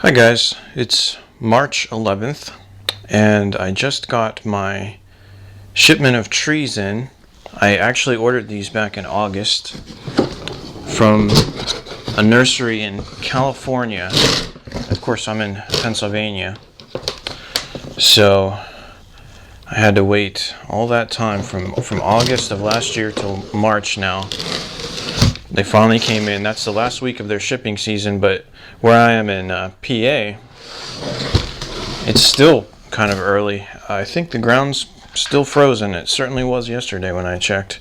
Hi guys, it's March 11th and I just got my shipment of trees in. I actually ordered these back in August from a nursery in California. Of course, I'm in Pennsylvania, so I had to wait all that time from August of last year till March now. They finally came in. That's the last week of their shipping season, but where I am in PA, it's still kind of early. I think the ground's still frozen. It certainly was yesterday when I checked.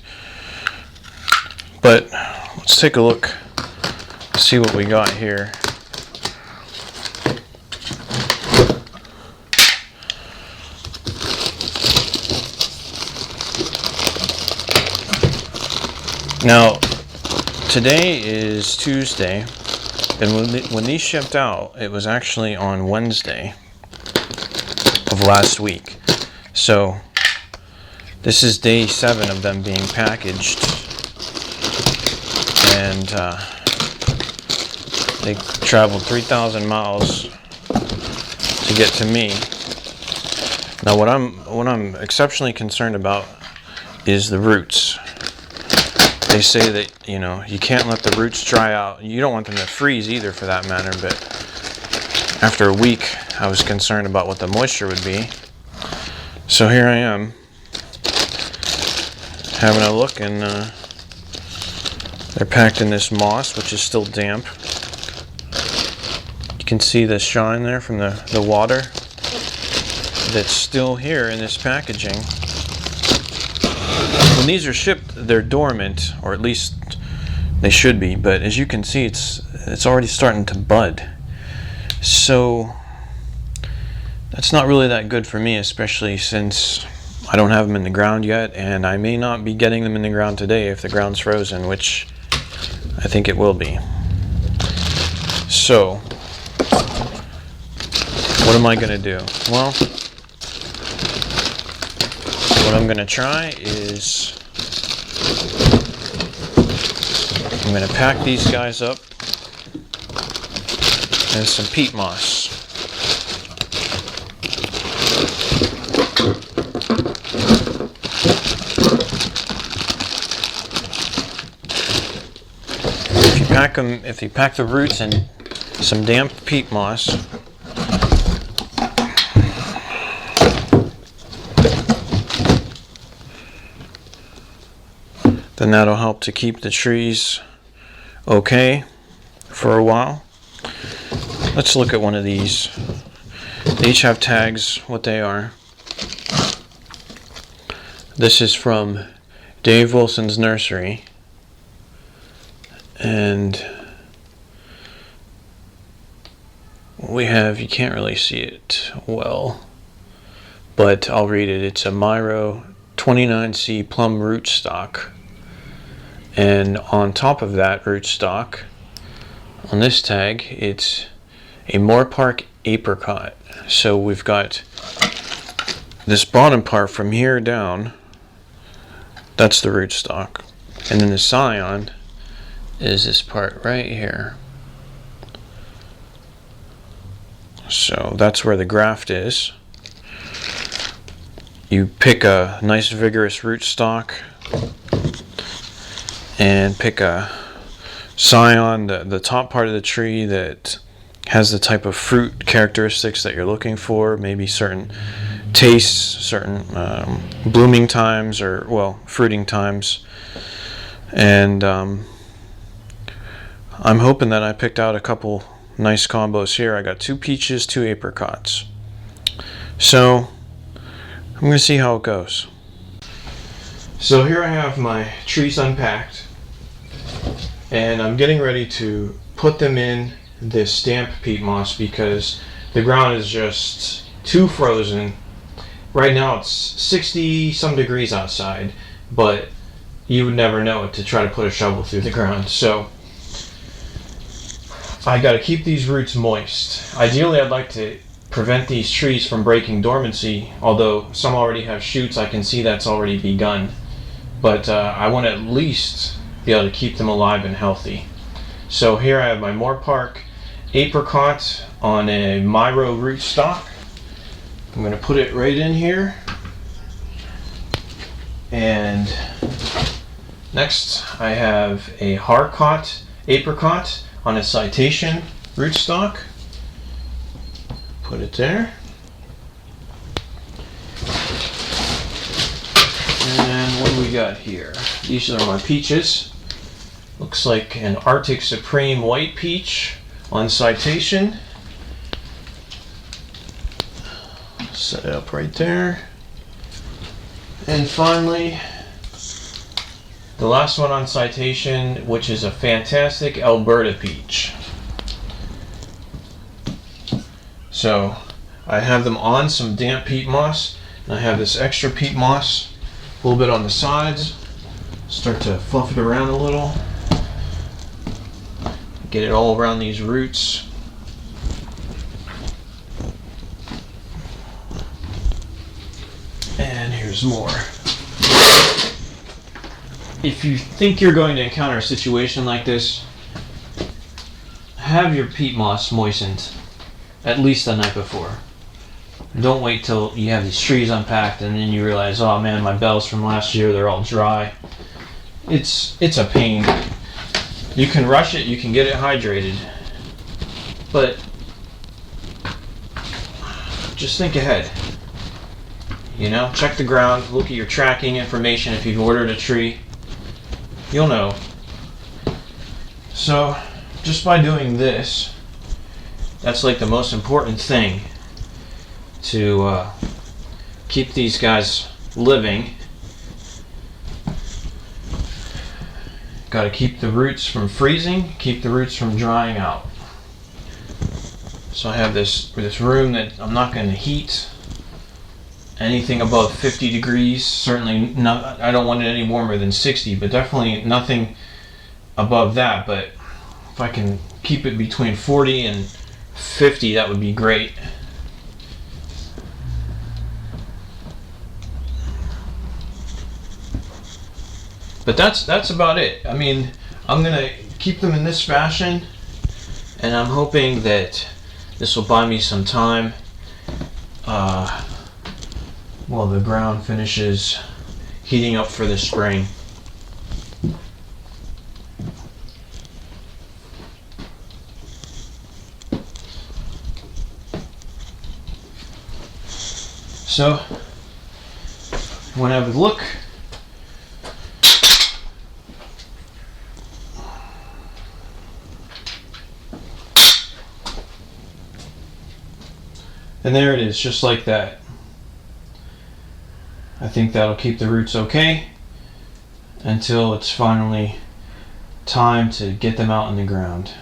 But let's take a look, see what we got here. Now, today is Tuesday, and when these shipped out, it was actually on Wednesday of last week. So this is day 7 of them being packaged, and they traveled 3,000 miles to get to me. Now, what I'm exceptionally concerned about is the roots. They say that, you can't let the roots dry out. You don't want them to freeze either, for that matter, but after a week, I was concerned about what the moisture would be. So here I am, having a look, and they're packed in this moss, which is still damp. You can see the shine there from the water that's still here in this packaging. When these are shipped, they're dormant, or at least they should be, but as you can see, it's already starting to bud. So that's not really that good for me, especially since I don't have them in the ground yet, and I may not be getting them in the ground today if the ground's frozen, which I think it will be. So what am I going to do? Well, what I'm going to try is I'm going to pack these guys up in some peat moss. If you pack the roots in some damp peat moss, then that'll help to keep the trees okay for a while. Let's look at one of these. They each have tags, what they are. This is from Dave Wilson's nursery, and what we have, you can't really see it well, but I'll read it. It's a Miro 29C plum rootstock. And on top of that rootstock, on this tag, it's a Moorpark Apricot. So we've got this bottom part from here down, that's the rootstock. And then the scion is this part right here. So that's where the graft is. You pick a nice vigorous rootstock and pick a scion, the top part of the tree that has the type of fruit characteristics that you're looking for, maybe certain tastes, certain blooming times, or, well, fruiting times. And I'm hoping that I picked out a couple nice combos here. I got 2 peaches, 2 apricots. So I'm going to see how it goes. So here I have my trees unpacked, and I'm getting ready to put them in this damp peat moss because the ground is just too frozen. Right now it's 60 some degrees outside, but you would never know it to try to put a shovel through the ground. So I got to keep these roots moist. Ideally, I'd like to prevent these trees from breaking dormancy, although some already have shoots. I can see that's already begun. But I want to at least be able to keep them alive and healthy. So here I have my Moorpark Apricot on a Miro rootstock. I'm going to put it right in here. And next I have a Harcot Apricot on a Citation rootstock. Put it there. And what do we got here? These are my peaches. Looks like an Arctic Supreme white peach on Citation. Set it up right there. And finally, the last one on Citation, which is a fantastic Alberta peach. So I have them on some damp peat moss, and I have this extra peat moss a little bit on the sides. Start to fluff it around a little. Get it all around these roots. And here's more. If you think you're going to encounter a situation like this, have your peat moss moistened at least the night before. Don't wait till you have these trees unpacked and then you realize, oh man, my bells from last year, they're all dry. It's a pain. You can rush it, you can get it hydrated, but just think ahead. You know, check the ground, look at your tracking information. If you've ordered a tree, you'll know. So just by doing this, that's like the most important thing to keep these guys living. Got to keep the roots from freezing, keep the roots from drying out. So I have this room that I'm not going to heat anything above 50 degrees. Certainly not, I don't want it any warmer than 60, but definitely nothing above that. But if I can keep it between 40 and 50, that would be great. But that's about it. I mean, I'm gonna keep them in this fashion, and I'm hoping that this will buy me some time while the ground finishes heating up for the spring. So, when I would look, and there it is, just like that. I think that'll keep the roots okay until it's finally time to get them out in the ground.